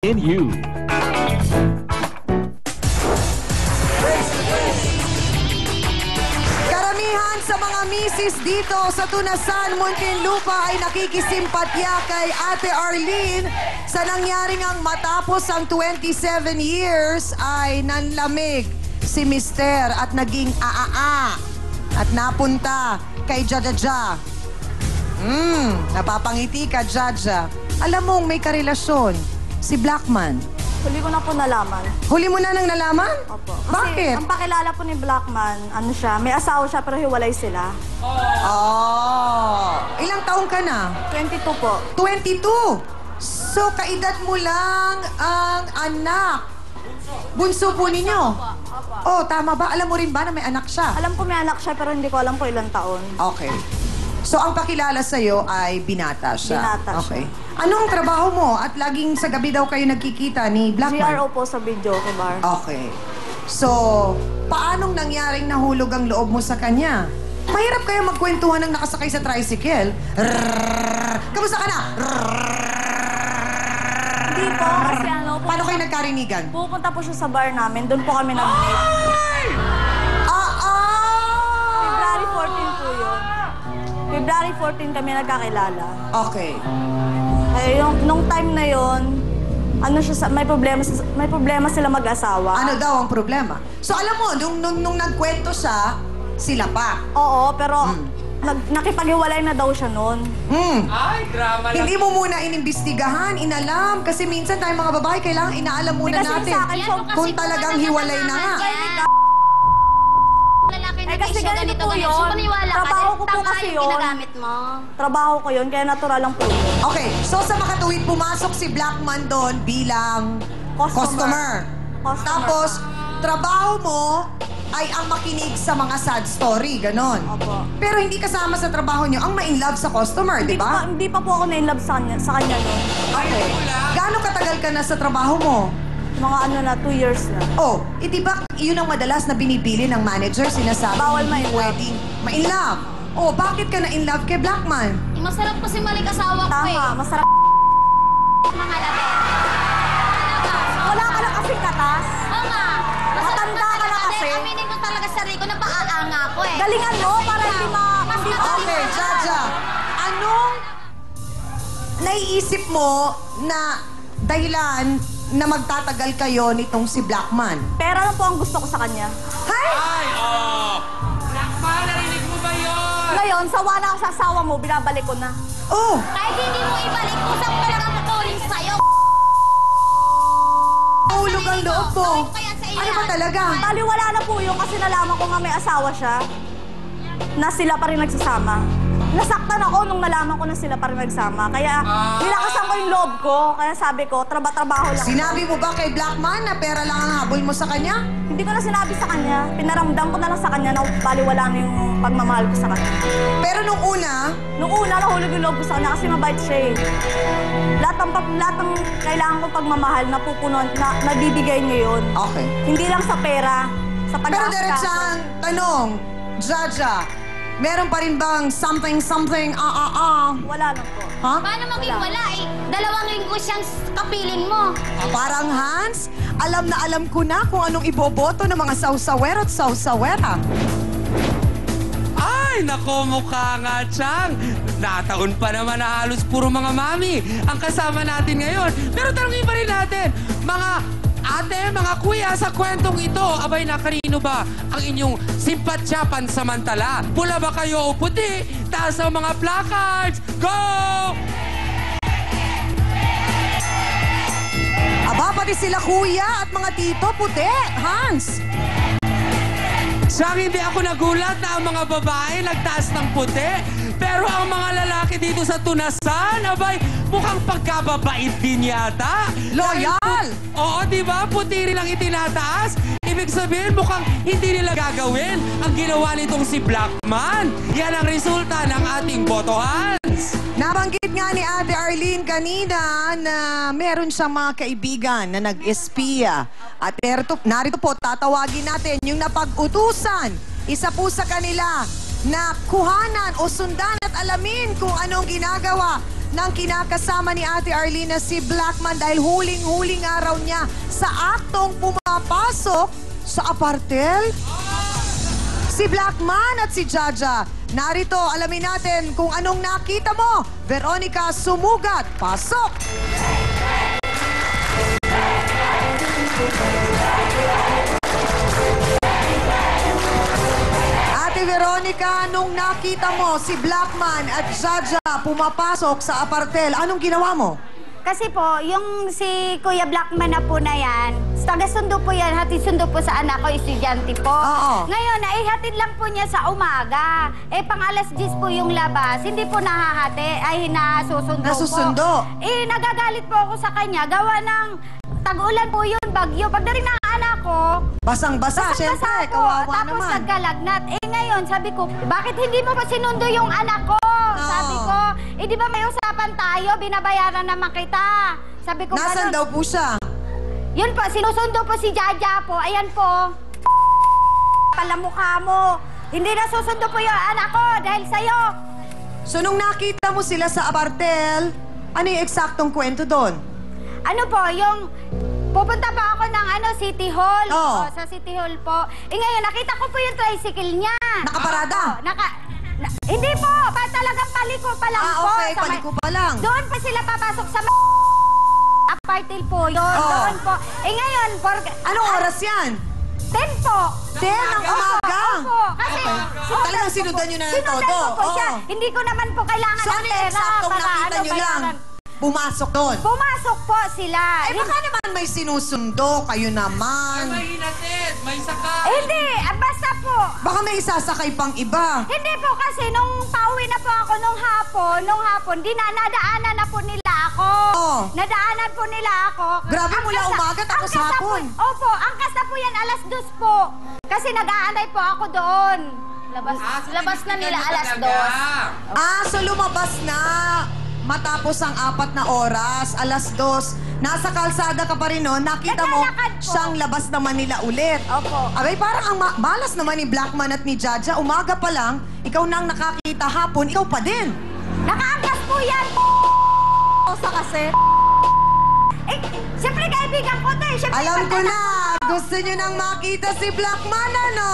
in you. Karamihan sa mga misis dito sa Tunasan, Muntinlupa ay nakikisimpatya kay Ate Arlene sa nangyaring ang matapos ang 27 years ay nanlamig si Mister at naging at napunta kay Jajaja. Napapangiti ka, Jaja. Alam mong may karelasyon si Blackman. Huli ko na po nalaman. Huli mo na nang nalaman? Opo. Bakit? Kasi ang pakilala po ni Blackman, ano siya, may asawa siya pero hiwalay sila. Ilang taong ka na? 22 po. 22? So, kaedad mo lang ang anak. Bunso po ninyo? Oh, tama ba? Alam mo rin ba na may anak siya? Alam ko may anak siya pero hindi ko alam po ilang taon. Okay. So, ang pakilala sa'yo ay binata siya? Binata okay. siya. Anong trabaho mo? At laging sa gabi daw kayo nagkikita ni Blackman? GRO po sa video ko bar. Okay. So, paanong nangyaring nahulog ang loob mo sa kanya? Mahirap kayo magkwentuhan ng nakasakay sa tricycle. Kamusta ka na? Hindi po, kasi ano... Paano kayo nagkarinigan? Pupunta po siya sa bar namin, doon po kami nag-meet. February 14 po yun. February 14 kami nagkakilala. Okay. Eh, nung time na yon, ano siya, may problema sila mag-asawa. Ano daw ang problema? So alam mo, nung nagkwento siya, sila pa. Oo, pero nakipag-iwalay na daw siya noon. Ay, drama lang. Hindi mo muna inimbestigahan, inalam. Kasi minsan tayong mga babae, kailangan inaalam muna Kasi natin. sa akin, Kung talagang hiwalay na nga. Lalaki na kasi issue, ganito po ganito. yun. So, maniwala ka. Trabaho ko po Tama kasi yung yun. ginagamit mo. Trabaho ko yun, kaya natural lang po yun. Okay, so sa makatuwid, pumasok si Blackman doon bilang customer. Tapos, trabaho mo ay ang makinig sa mga sad story, ganon. Opo. Pero hindi kasama sa trabaho niyo ang ma-inlove sa customer, di ba? Hindi pa po ako na-inlove sa kanya noon. Okay. Gaano katagal ka na sa trabaho mo? Mga ano na, 2 years na. Oh, di ba yun ang madalas na binibili ng manager, sinasabi Bawal hindi ma-inlove. pwedeng ma-inlove. Oh, bakit ka na-inlove kay Blackman? Masarap kasi malik-asawa ko eh. Tama, masarap. Mga labi. Wala ka na kasing katas. Oo nga. Matanda ka na kasi. Aminin ko talaga sa sarili ko na paaanga ko eh. Galingan mo para hindi Okay, Jaja. Anong naiisip mo na dahilan na magtatagal kayo nitong si Blackman? Pera lang po ang gusto ko sa kanya. Hay! Ay, Blackman, narinig mo ba yun? Ngayon, sawa na ako sa asawa mo, binabalik ko na. Oh! Kahit hindi mo ibalik, usap ka lang ang kukunin sa'yo. Mahulog ang loob mo. Kaya sa iyo. Ano ba talaga? Baliwala na po yun kasi nalaman ko nga may asawa siya na sila pa rin nagsasama. Nasaktan ako nung nalaman ko na sila pa rin nagsama. Kaya nilakasan ko yung loob ko. Kaya sabi ko, trabaho lang. Sinabi mo ba kay Blackman na pera lang ang habol mo sa kanya? Hindi ko na sinabi sa kanya. Pinaramdam ko na lang sa kanya na baliwala na yung pagmamahal ko sa kanya. Pero nung una, Nahulog yung loob ko sa kanya kasi mabait siya eh. Lahat ng kailangan kong pagmamahal na pupunon, na nabibigay niya yun. okay. Hindi lang sa pera, sa Pero pag-aasikaso. diretsang tanong, Jaja, meron pa rin bang something? Wala lang po. Ha? Paano maging wala eh? 2 linggo siyang kapiling mo. Parang Hans, alam na alam ko na kung anong iboboto ng mga sausawero at sausawera. Ay, nako, mukha nga, Chang. Nataon pa naman na halos puro mga mami ang kasama natin ngayon. Pero tanongin pa rin natin, mga ate, mga kuya, sa kwentong ito, abay na kanino ba ang inyong simpatsya pansamantala? Pula ba kayo o puti? Taas ang mga placards! Go! Aba, pati sila kuya at mga tito, puti, Hans. Siyang hindi ako nagulat na ang mga babae nagtaas ng puti. Pero ang mga lalaki dito sa Tunasan, abay, mukhang pagkababait din yata. Loyal! Oo, di ba? Puti rin ang itinataas. Ibig sabihin, mukhang hindi nila gagawin ang ginawa nitong si Blackman. Yan ang resulta ng ating botohan. Nabanggit nga ni Ate Arlene kanina na meron siyang mga kaibigan na nag-espiya. At narito po, tatawagin natin yung napag-utusan. Isa po sa kanila na kuhanan o sundan at alamin kung anong ginagawa ng kinakasama ni Ate Arlene na si Blackman dahil huling-huling araw niya sa aktong pumapasok sa apartel. Si Blackman at si Jaja. Narito, alamin natin kung anong nakita mo. Veronica Sumugat, pasok! Ate Veronica, nung nakita mo si Blackman at Jaja pumapasok sa apartel, anong ginawa mo? Kasi po, yung si Kuya Blackman na po na yan, taga-sundo po yan, hatid sundo po sa anak ko, estudyante po. Oo. Ngayon, hatid lang po niya sa umaga. Pang alas 10 po yung labas, hindi po nasusundo Nasusundo? po. Nagagalit po ako sa kanya, gawa ng tag-ulan po yun, bagyo. Pagdating ng anak ko, Basang-basa, syempre, kawawa tapos naman. nagkalagnat. Ngayon, sabi ko, bakit hindi mo pa sinundo yung anak ko? Sabi ko, di ba may usapan tayo, binabayaran naman kita. Sabi ko, Nasaan ganun. daw po siya? Yun po, sinusundo po si Jaja po. Ayan po. Pala mukha mo. Hindi nasusundo po yung anak ko dahil sa'yo. So, nung nakita mo sila sa apartel, ano yung eksaktong kwento doon? Ano po, yung pupunta pa ako ng City Hall. Oo. Sa City Hall po. Ngayon, nakita ko po yung tricycle niya. Nakaparada? Hindi po, talagang paliko pa lang po. Okay, Sa paliko pa lang. Doon pa sila papasok sa apartel po. Yun, Oo. doon po. Ngayon, Anong oras yan? 10 po. 10 ng umaga? Opo, kasi Talagang sinundan nyo na ng todo? Sinundan ko po siya. Oo. Hindi ko naman po kailangan So, ng ano yung pera eksaktong para nakita nyo lang? bayaran. Pumasok doon? Pumasok po sila. Baka naman may sinusundo, kayo naman. May hinatid, may sakay. Hindi, basta po. Baka may isasakay pang iba. Hindi po kasi nung pauwi na po ako nung hapon, nadaanan na po nila ako. Oo. Nadaanan po nila ako. Grabe, mula umaga tapos angkas na hapon. Po, opo, angkas na po yan, alas 2 po. Kasi nag-aanay po ako doon. Labas na nila alas 2. So lumabas na matapos ang 4 na oras, alas 2. Nasa kalsada ka pa rin noon, nakita mo Naglalakad po. siyang labas naman nila ulit. Opo. Abay, parang ang malas naman ni Blackman at ni Jaja. Umaga pa lang, ikaw nang nakakita hapon, ikaw pa din. Nakaangkas po yan. Osa kasi. Siyempre kaibigan ko to eh. Siyempre, Alam ko pagka- na, gusto niyo nang makita si Blackman, ano?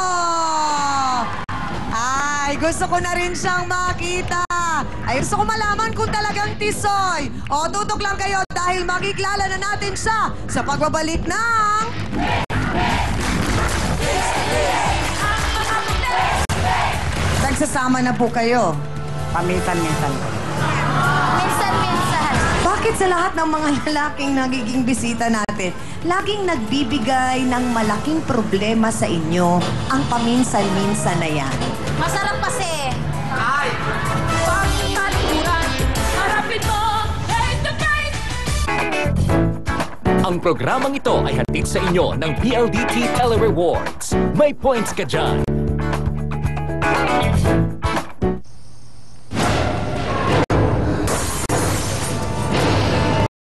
Ay, gusto ko na rin siyang makita. Ay, gusto ko malaman kung talagang tisoy. O, tutok lang kayo dahil makikilala na natin siya sa pagbabalik ng... Nagsasama na po kayo. Paminsan-minsan po. Minsan-minsan. Bakit sa lahat ng mga lalaking nagiging bisita natin, laging nagbibigay ng malaking problema sa inyo ang paminsan-minsan na yan? Masarap kasi. Ay! Ang programang ito ay hatid sa inyo ng PLDT Tele Rewards. May points ka dyan.